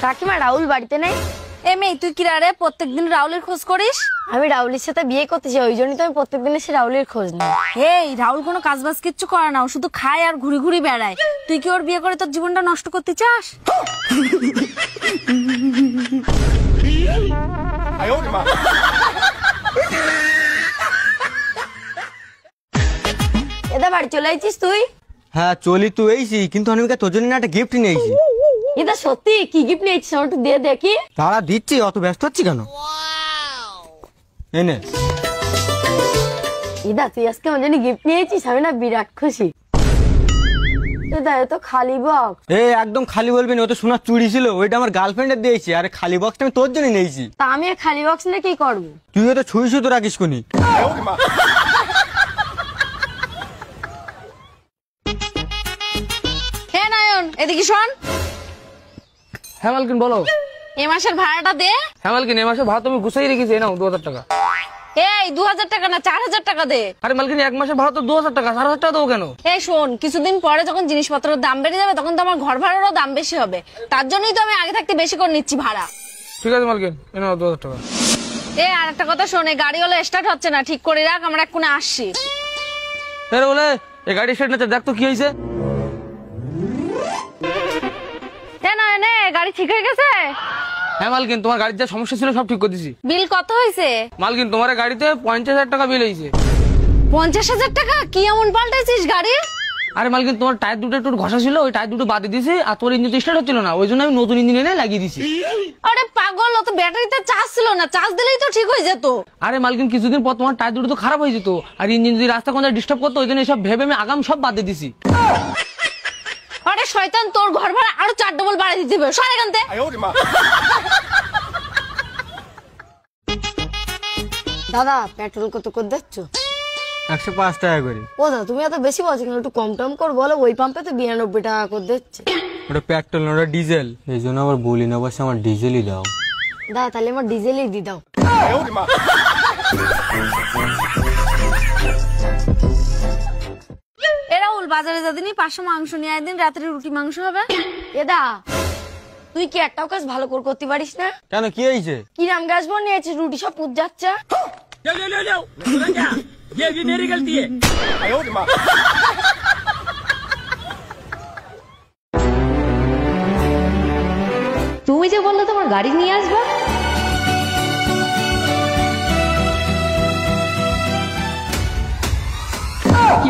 কাকিমা রাহুল বাড়িতে নেই? মেয়ে তুই কি রে প্রত্যেকদিন রাহুলের খোঁজ করিস? আমি রাহুলের সাথে বিয়ে করতেছি, ওই জন্যই তো আমি প্রত্যেকদিন এসে রাহুলের খোঁজ নিই। রাহুল কোনো কাজ বাজ কিচ্ছু করে না, ও শুধু খায় আর ঘুরি ঘুরি বেড়ায়। তুই কি ওর বিয়ে করে তোর জীবনটা নষ্ট করতে চাস? এদা বাড়ি চলে আইছিস তুই? হ্যাঁ চলি তো এইছি, কিন্তু আমি তোর জন্য একটা গিফট নিয়েছি। এটা সত্যি? কি গিফট নিয়েছিস আমার একটু দিয়ে দেখি। তারা দিচ্ছি, অত ব্যস্ত হচ্ছি কেন? এনে ইদা তুই আজকে আমার জন্য গিফট নিয়েছিস, আমি না বিরাট খুশি। তো খালি বক্স? একদম খালি বলবি না, ও তো সোনার চুড়ি ছিল, ওইটা আমার গার্লফ্রেন্ডের দিয়েছি। আরে খালি বক্সটা আমি তোর জন্য নিয়েছি। তা আমি খালি বক্স নিয়ে কি করবো? তুই তো ছুঁই শুধু রাখিস কোনি। নয়ন এদিকে শোন। হ্যাঁ মালকিন বলো। এ মাসের ভাড়াটা দে। হ্যাঁ মালকিন, এ মাসে ভাড়া তুমি গুছাই রেখেছি, নাও 2000 টাকা। 2000 টাকা না 4000 টাকা দে। আরে মালকিন এক মাসের ভাড়া তো 2000 টাকা, 4000 টাকা দেবো কেন? শোন, কিছুদিন পরে যখন জিনিসপত্রের দাম বেড়ে যাবে তখন তো আমার ঘর ভাড়ারও দাম বেশি হবে, তার জন্যই তো আমি আগে থাকতে বেশি করে নিচ্ছি ভাড়া। ঠিক আছে মালকিন, এ নাও 2000 টাকা। আর একটা কথা শোন, গাড়ি হলো স্টার্ট হচ্ছে না, ঠিক করে রাখ, আমরা এক্ষুনি আসছি। বলে এই গাড়ি স্টার্ট নিচ্ছে, দেখ তো কি হয়েছে। গাড়ি ঠিক হয়ে গেছে? হ্যাঁ মালকিন, তোমার গাড়ির যা সমস্যা ছিল সব ঠিক করে দিছি। বিল কত হয়েছে? মালকিন তোমার গাড়িতে 50,000 টাকা বিল হয়েছে। 50,000 টাকা? কি এমন পাল্টাইছিস গাড়ি? আরে মালকিন তোমার টায়ার দুটো একটু ঘষা ছিল, ওই টায়ার দুটো বাদ দিয়েছি, আর তোর ইঞ্জিন স্টার্ট হচ্ছিল না, ওই জন্য আমি নতুন ইঞ্জিন এনে লাগিয়ে দিছি। আরে পাগল, ও তো ব্যাটারিতে চার্জ ছিল না, চার্জ দিলেই তো ঠিক হয়ে যেত। আরে মালকিন কিছুদিন পর তোমার টায়ার দুটো তো খারাপ হয়ে যেত, আর ইঞ্জিন যদি রাস্তা কোন ডিস্টার্ব করতো, ওই জন্য সব ভেবে আমি আগাম সব বাদ দিয়ে দিছি। আরে শয়তান, তোর ঘর ভাড়া আরো 4 ডবল বাড়াই দিতে হবে, সর এখান থেকে। দাদা পেট্রোল কত করে দিচ্ছ? 105 টাকা করে। ও দাদা তুমি এত বেশি বলছো কেন, একটু কম টম কর বলো। ওই পাম্পে তো 92 টাকা করে দিচ্ছে। ওটা পেট্রোল না, ওটা ডিজেল। এই জন্য আবার বলি না, বসে আমার ডিজেলই দাও। দাদা তাহলে আমার ডিজেলই দিয়ে দাও। রাহুল বাজারে যাদিনি 500 মাংস নিয়ে আয় দিন, রাত্রে রুটি মাংস হবে। এদা তুই কি একটাও কাজ ভালো করে করতে পারিস না? কেন কি হয়েছে? কিরাম গ্যাস নিয়েছে, রুটি সব পুজ যাচ্ছে। তুমি যে বললে তোমার গাড়ি নিয়ে আসবা, কি